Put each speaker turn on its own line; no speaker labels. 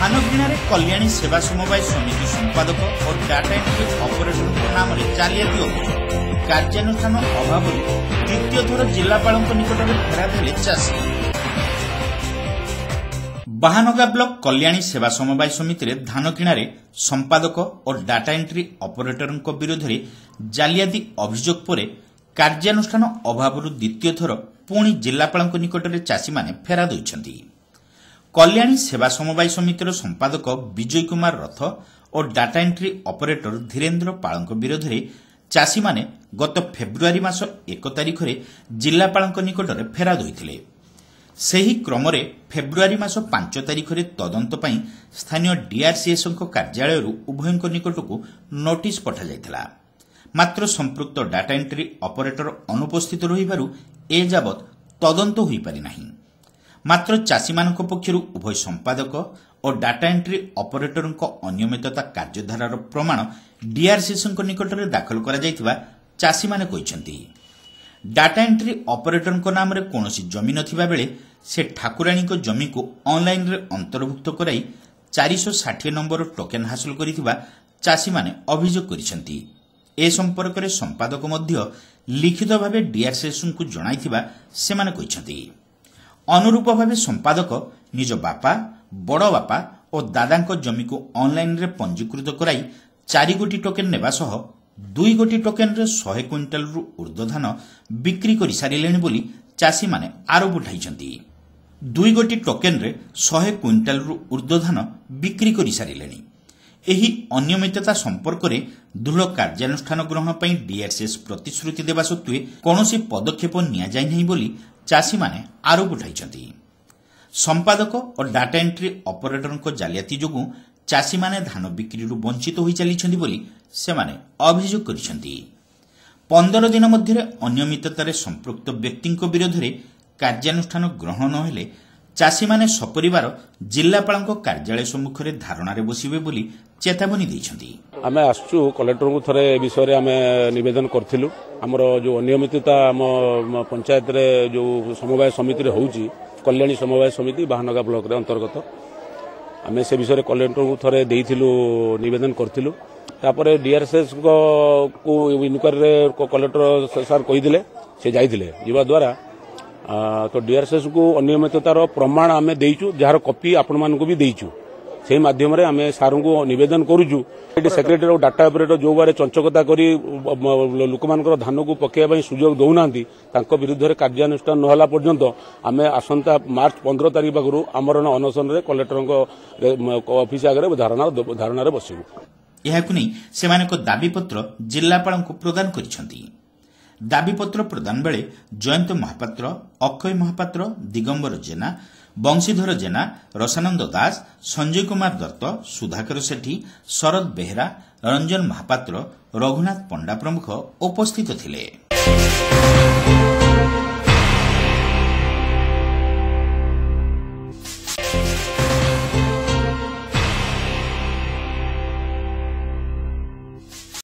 धानगिणारे कल्याणी सेवा समवाय समिति संपादक और डाटा एंट्री ऑपरेटर नाम जालियाती अभियोग कार्यानुष्ठान अभाव द्वितीय थर जिलापाल निकट में फेराद हेले चाषी। बाहानगा ब्लॉक कल्याणी सेवा समवाय समिति धान किणारे संपादक और डाटा एंट्री ऑपरेटर विरोध में जालियाती अभियोग पर कार्यानुष्ठान अभाव द्वितीय थर पुणी जिलापाल निकट में चाषी मैंने फेराद होइछंती। कल्याणी सेवा समवाय समितिर संपादक विजय कुमार रथ और डाटा एंट्री ऑपरेटर धीरेन्द्र पाल विरोध में चाषी माने गत फेब्रुआरी मास 1 तारिख में जिलापाल निकट में फेराद होइथिले। सेही क्रम में फेब्रुआरी मास 5 तारिख में तदंत पई स्थानीय डीआरसीएस कार्यालय उभय निकट को नोटिस पठा जाइथिला। मात्र संपृक्त डाटा एंट्री ऑपरेटर अनुपस्थित रहिबारु ए जाबत तदंत होई पारि नाही। मात्र चाषी मानक पक्षरु उभय संपादक और डाटा एंट्री ऑपरेटर अनियमितता कार्यधारार प्रमाण डीआरसीएस निकट में दाखल करा जाइथिबा चाषी माने कहिसेंती। डाटा एंट्री ऑपरेटर नाम रे कोनोसी जमी नथिबा बेले से ठाकुराणी जमी को ऑनलाइन रे अंतर्भुक्त कराई 460 नंबर टोकन हासिल करिथिबा चाषी माने अभियोग करिसेंती। ए संपर्क में संपादक मध्य लिखित भावे डीआरसीएस को जणाइथिबा से माने कहिसेंती। अनुरूप भाव संपादक निज बापा बड़ बापा और दादा जमी को ऑनलाइन रे पंजीकृत कराई 4 गोटी टोकन नेबा सह 2 गोटी टोकन रे 100 क्विंटाल रु ऊर्ध्व धान बिक्री करि सारिलेनि बोली चाषी माने आरोप उठाइछंती। 2 गोटी टोकन रे 100 क्विंटाल रु ऊर्ध्व धान बिक्री करि सारिलेनि। एही अनियमितता संपर्क में दृढ़ कार्यानुष्ठान ग्रहण पई डीआरसीएस प्रतिश्रुति देवा सत्वे कौनसी पदक्षेप निया जाय नहीं बोली चाषी माने आरोप उठाइछंती। संपादक और डाटा एंट्री ऑपरेटर जालियाती जोगु चाषी माने धान बिक्री वंचित होई चलीछंती बोली से माने अभियोग करिछंती। 15 दिन मध्य अनियमिततारे संपृक्त व्यक्ति विरोध में कार्यानुष्ठान ग्रहण न हेले चाषी माने सपरिवार जिलापाल कार्यालय सम्मुख में धारणा बसिबे बोली चेतावनी दैछंती।
आमे आसचु कलेक्टर को थरे विषय रे आमे निवेदन करथिलु। हमरो जो अनियमितता हम पंचायत रे जो समवाय समिति रे होउची कल्याणी समवाय समिति बाहानगा ब्लॉक रे अंतर्गत आमे से विषय रे कलेक्टर को थरे देइथिलु निवेदन करथिलु। तापरे डीआरसीएस को इनक्वारी रे कलेक्टर सर कहि दिले से जाइथिले जिबा द्वारा तो डीआरसीएस को अनियमिततार प्रमाण आमे देइचु जार कॉपी आपण मान को भी देइचु। से माध्यम रे आमे सार को निवेदन करूचु सेक्रेटरी और डाटा ऑपरेटर जो बारे चंचकता करी लोक मानकर धान को पकेबा सुजोग दउनांती तांको विरुद्ध रे कार्यानुष्ठान न होला पर्यंत आमे आसंता मार्च 15 तारिख पाखरु आमरण अनशन रे कलेक्टर ऑफिस आगे धारणा रे बसिबु।
एहाकु नै सेमानक दाबी पत्र जिलापाल को प्रदान करिसंती। दाबीपत्र प्रदान बेले जयंत महापात्र अक्षय महापात्र दिगंबर जेना बंशीधर जेना रसानंद दास संजय कुमार दत्त सुधाकर सेठी शरद बेहरा रंजन महापात्र रघुनाथ पंडा प्रमुख उपस्थित थिले।